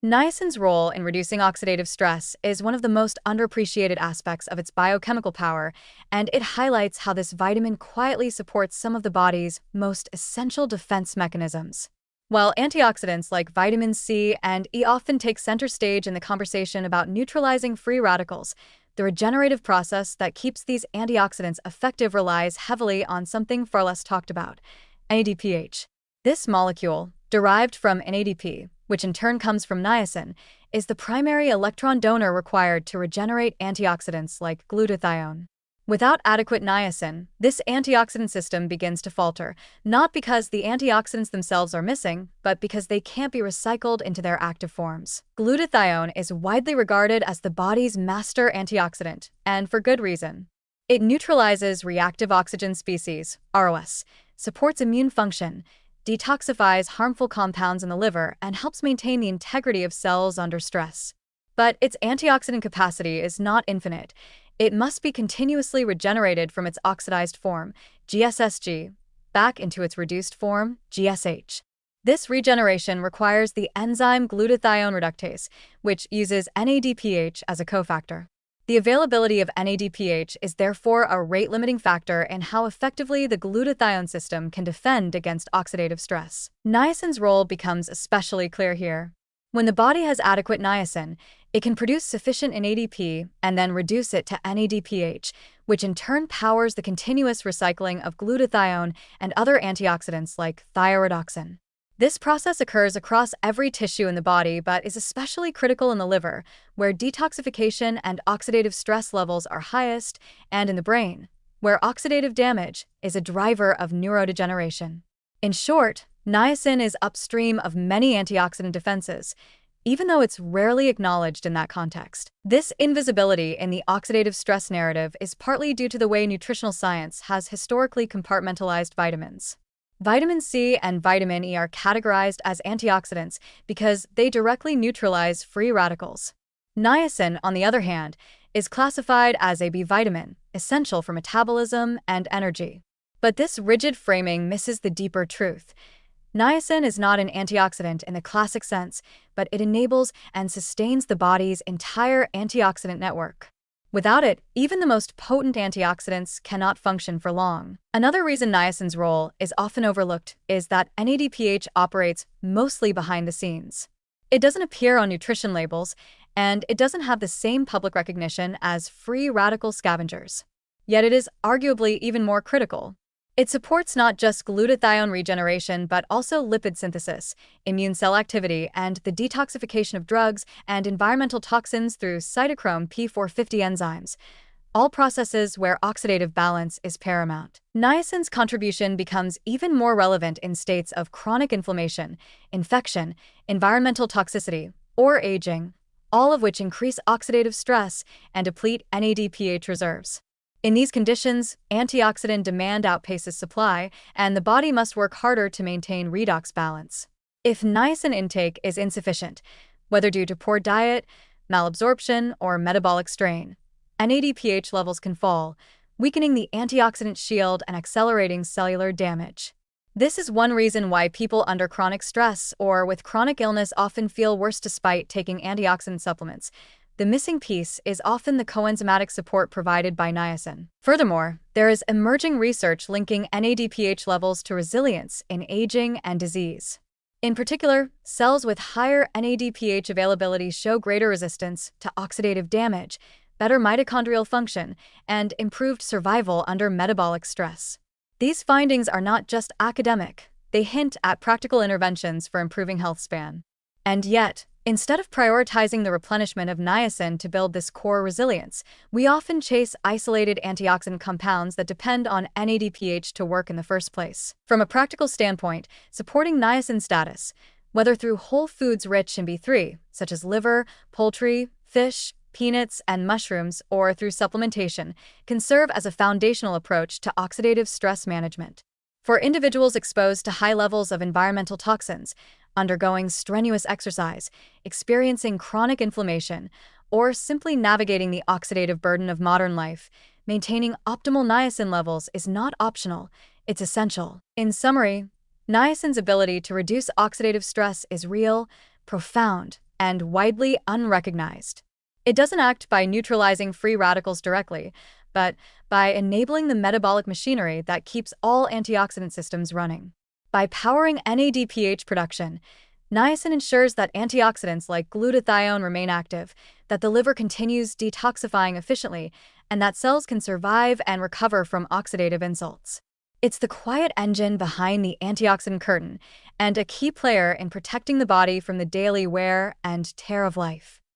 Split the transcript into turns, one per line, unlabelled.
Niacin's role in reducing oxidative stress is one of the most underappreciated aspects of its biochemical power, and it highlights how this vitamin quietly supports some of the body's most essential defense mechanisms. While antioxidants like vitamin C and E often take center stage in the conversation about neutralizing free radicals, the regenerative process that keeps these antioxidants effective relies heavily on something far less talked about: NADPH. This molecule, derived from NADP, which in turn comes from niacin, is the primary electron donor required to regenerate antioxidants like glutathione. Without adequate niacin, this antioxidant system begins to falter, not because the antioxidants themselves are missing, but because they can't be recycled into their active forms. Glutathione is widely regarded as the body's master antioxidant, and for good reason. It neutralizes reactive oxygen species, ROS, supports immune function, detoxifies harmful compounds in the liver, and helps maintain the integrity of cells under stress. But its antioxidant capacity is not infinite. It must be continuously regenerated from its oxidized form, GSSG, back into its reduced form, GSH. This regeneration requires the enzyme glutathione reductase, which uses NADPH as a cofactor. The availability of NADPH is therefore a rate-limiting factor in how effectively the glutathione system can defend against oxidative stress. Niacin's role becomes especially clear here. When the body has adequate niacin, it can produce sufficient NADP and then reduce it to NADPH, which in turn powers the continuous recycling of glutathione and other antioxidants like thioredoxin. This process occurs across every tissue in the body but is especially critical in the liver, where detoxification and oxidative stress levels are highest, and in the brain, where oxidative damage is a driver of neurodegeneration. In short, niacin is upstream of many antioxidant defenses, even though it's rarely acknowledged in that context. This invisibility in the oxidative stress narrative is partly due to the way nutritional science has historically compartmentalized vitamins. Vitamin C and vitamin E are categorized as antioxidants because they directly neutralize free radicals. Niacin, on the other hand, is classified as a B vitamin, essential for metabolism and energy. But this rigid framing misses the deeper truth. Niacin is not an antioxidant in the classic sense, but it enables and sustains the body's entire antioxidant network. Without it, even the most potent antioxidants cannot function for long. Another reason niacin's role is often overlooked is that NADPH operates mostly behind the scenes. It doesn't appear on nutrition labels, and it doesn't have the same public recognition as free radical scavengers. Yet it is arguably even more critical. It supports not just glutathione regeneration but also lipid synthesis, immune cell activity, and the detoxification of drugs and environmental toxins through cytochrome P450 enzymes, all processes where oxidative balance is paramount. Niacin's contribution becomes even more relevant in states of chronic inflammation, infection, environmental toxicity, or aging, all of which increase oxidative stress and deplete NADPH reserves. In these conditions, antioxidant demand outpaces supply, and the body must work harder to maintain redox balance. If niacin intake is insufficient, whether due to poor diet, malabsorption, or metabolic strain, NADPH levels can fall, weakening the antioxidant shield and accelerating cellular damage. This is one reason why people under chronic stress or with chronic illness often feel worse despite taking antioxidant supplements. The missing piece is often the coenzymatic support provided by niacin. Furthermore, there is emerging research linking NADPH levels to resilience in aging and disease. In particular, cells with higher NADPH availability show greater resistance to oxidative damage, better mitochondrial function, and improved survival under metabolic stress. These findings are not just academic, they hint at practical interventions for improving health span. And yet, instead of prioritizing the replenishment of niacin to build this core resilience, we often chase isolated antioxidant compounds that depend on NADPH to work in the first place. From a practical standpoint, supporting niacin status, whether through whole foods rich in B3, such as liver, poultry, fish, peanuts, and mushrooms, or through supplementation, can serve as a foundational approach to oxidative stress management. For individuals exposed to high levels of environmental toxins, undergoing strenuous exercise, experiencing chronic inflammation, or simply navigating the oxidative burden of modern life, maintaining optimal niacin levels is not optional, it's essential. In summary, niacin's ability to reduce oxidative stress is real, profound, and widely unrecognized. It doesn't act by neutralizing free radicals directly, but by enabling the metabolic machinery that keeps all antioxidant systems running. By powering NADPH production, niacin ensures that antioxidants like glutathione remain active, that the liver continues detoxifying efficiently, and that cells can survive and recover from oxidative insults. It's the quiet engine behind the antioxidant curtain and a key player in protecting the body from the daily wear and tear of life.